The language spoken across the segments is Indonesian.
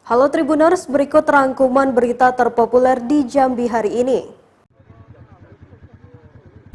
Halo Tribuners, berikut rangkuman berita terpopuler di Jambi hari ini.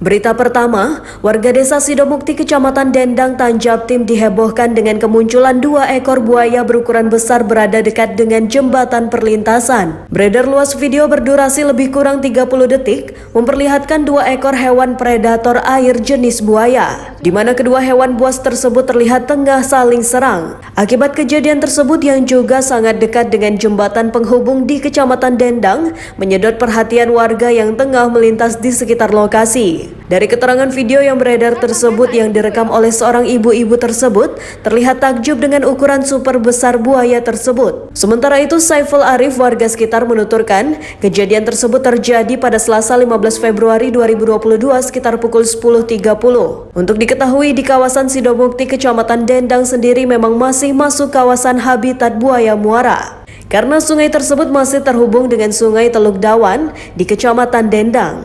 Berita pertama, warga desa Sidomukti Kecamatan Dendang Tanjabtim dihebohkan dengan kemunculan 2 ekor buaya berukuran besar berada dekat dengan jembatan perlintasan. Beredar luas video berdurasi lebih kurang 30 detik memperlihatkan 2 ekor hewan predator air jenis buaya, di mana kedua hewan buas tersebut terlihat tengah saling serang. Akibat kejadian tersebut yang juga sangat dekat dengan jembatan penghubung di Kecamatan Dendang, menyedot perhatian warga yang tengah melintas di sekitar lokasi. Dari keterangan video yang beredar tersebut yang direkam oleh seorang ibu-ibu tersebut, terlihat takjub dengan ukuran super besar buaya tersebut. Sementara itu, Saiful Arif, warga sekitar, menuturkan kejadian tersebut terjadi pada Selasa 15 Februari 2022 sekitar pukul 10.30. Untuk diketahui, di kawasan Sidomukti Kecamatan Dendang sendiri memang masih masuk kawasan habitat buaya muara, karena sungai tersebut masih terhubung dengan Sungai Teluk Dawan di Kecamatan Dendang.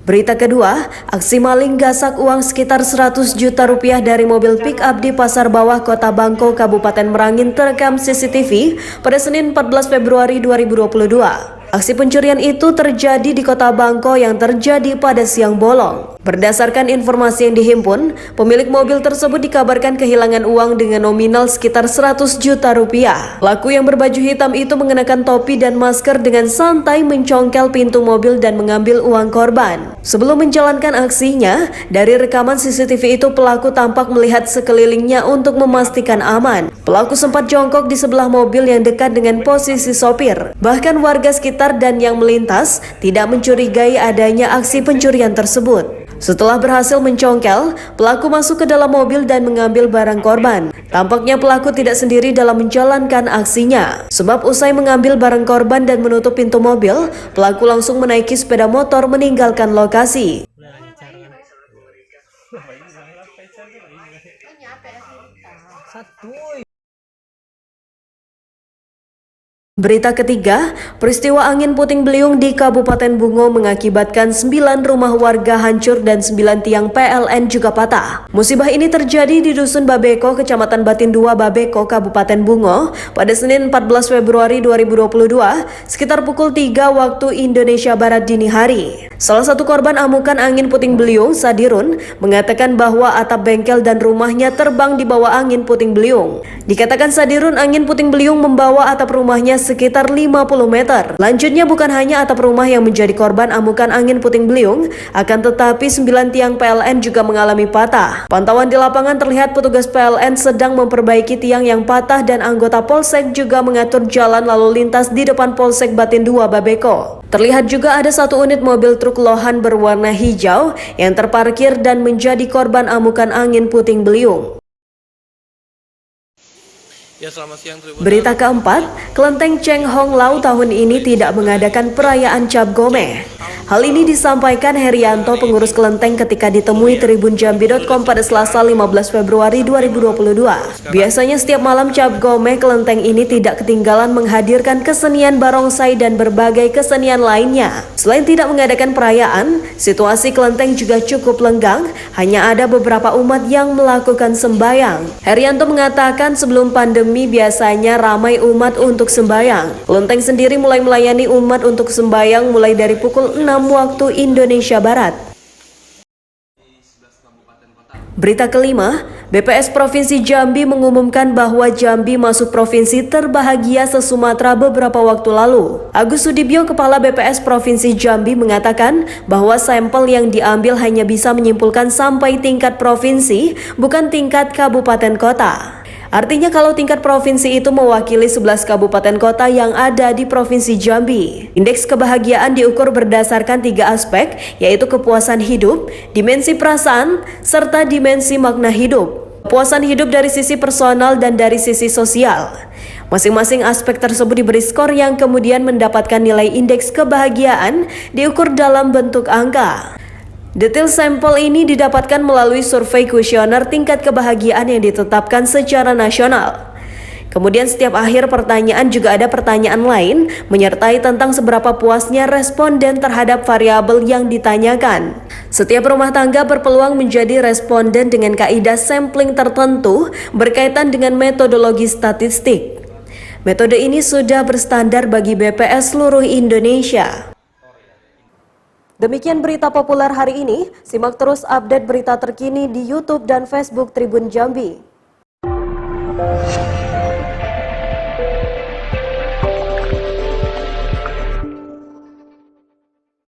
Berita kedua, aksi maling gasak uang sekitar 100 juta rupiah dari mobil pick-up di Pasar Bawah Kota Bangko, Kabupaten Merangin terekam CCTV pada Senin 14 Februari 2022. Aksi pencurian itu terjadi di Kota Bangko yang terjadi pada siang bolong. Berdasarkan informasi yang dihimpun, pemilik mobil tersebut dikabarkan kehilangan uang dengan nominal sekitar 100 juta rupiah. Pelaku yang berbaju hitam itu mengenakan topi dan masker dengan santai mencongkel pintu mobil dan mengambil uang korban. Sebelum menjalankan aksinya, dari rekaman CCTV itu pelaku tampak melihat sekelilingnya untuk memastikan aman. Pelaku sempat jongkok di sebelah mobil yang dekat dengan posisi sopir. Bahkan warga sekitar dan yang melintas tidak mencurigai adanya aksi pencurian tersebut. Setelah berhasil mencongkel, pelaku masuk ke dalam mobil dan mengambil barang korban. Tampaknya pelaku tidak sendiri dalam menjalankan aksinya, sebab usai mengambil barang korban dan menutup pintu mobil, pelaku langsung menaiki sepeda motor meninggalkan lokasi. Berita ketiga, peristiwa angin puting beliung di Kabupaten Bungo mengakibatkan 9 rumah warga hancur dan 9 tiang PLN juga patah. Musibah ini terjadi di Dusun Babeko, Kecamatan Batindua, Babeko, Kabupaten Bungo pada Senin 14 Februari 2022 sekitar pukul 3 waktu Indonesia Barat dini hari. Salah satu korban amukan angin puting beliung, Sadirun, mengatakan bahwa atap bengkel dan rumahnya terbang di bawah angin puting beliung. Dikatakan Sadirun, angin puting beliung membawa atap rumahnya sekitar 50 meter. Lanjutnya, bukan hanya atap rumah yang menjadi korban amukan angin puting beliung, akan tetapi 9 tiang PLN juga mengalami patah. Pantauan di lapangan terlihat petugas PLN sedang memperbaiki tiang yang patah dan anggota Polsek juga mengatur jalan lalu lintas di depan Polsek Batindua, Babeko. Terlihat juga ada satu unit mobil truk lohan berwarna hijau yang terparkir dan menjadi korban amukan angin puting beliung. Ya, selamat siang, Tribuners. Berita keempat, Kelenteng Cheng Hong Lau tahun ini tidak mengadakan perayaan Cap Gomeh. Hal ini disampaikan Herianto, pengurus kelenteng, ketika ditemui tribunjambi.com pada Selasa 15 Februari 2022. Biasanya setiap malam Cap Gomeh kelenteng ini tidak ketinggalan menghadirkan kesenian barongsai dan berbagai kesenian lainnya. Selain tidak mengadakan perayaan, situasi kelenteng juga cukup lenggang, hanya ada beberapa umat yang melakukan sembayang. Herianto mengatakan sebelum pandemi biasanya ramai umat untuk sembayang. Kelenteng sendiri mulai melayani umat untuk sembayang mulai dari pukul 6 waktu Indonesia Barat. Berita kelima, BPS Provinsi Jambi mengumumkan bahwa Jambi masuk provinsi terbahagia se-Sumatera beberapa waktu lalu. Agus Sudibyo, Kepala BPS Provinsi Jambi, mengatakan bahwa sampel yang diambil hanya bisa menyimpulkan sampai tingkat provinsi, bukan tingkat kabupaten kota. Artinya kalau tingkat provinsi itu mewakili 11 kabupaten kota yang ada di Provinsi Jambi. Indeks kebahagiaan diukur berdasarkan 3 aspek, yaitu kepuasan hidup, dimensi perasaan, serta dimensi makna hidup. Kepuasan hidup dari sisi personal dan dari sisi sosial. Masing-masing aspek tersebut diberi skor yang kemudian mendapatkan nilai indeks kebahagiaan diukur dalam bentuk angka. Detail sampel ini didapatkan melalui survei kuesioner tingkat kebahagiaan yang ditetapkan secara nasional. Kemudian setiap akhir pertanyaan juga ada pertanyaan lain menyertai tentang seberapa puasnya responden terhadap variabel yang ditanyakan. Setiap rumah tangga berpeluang menjadi responden dengan kaidah sampling tertentu berkaitan dengan metodologi statistik. Metode ini sudah berstandar bagi BPS seluruh Indonesia. Demikian berita populer hari ini. Simak terus update berita terkini di YouTube dan Facebook Tribun Jambi.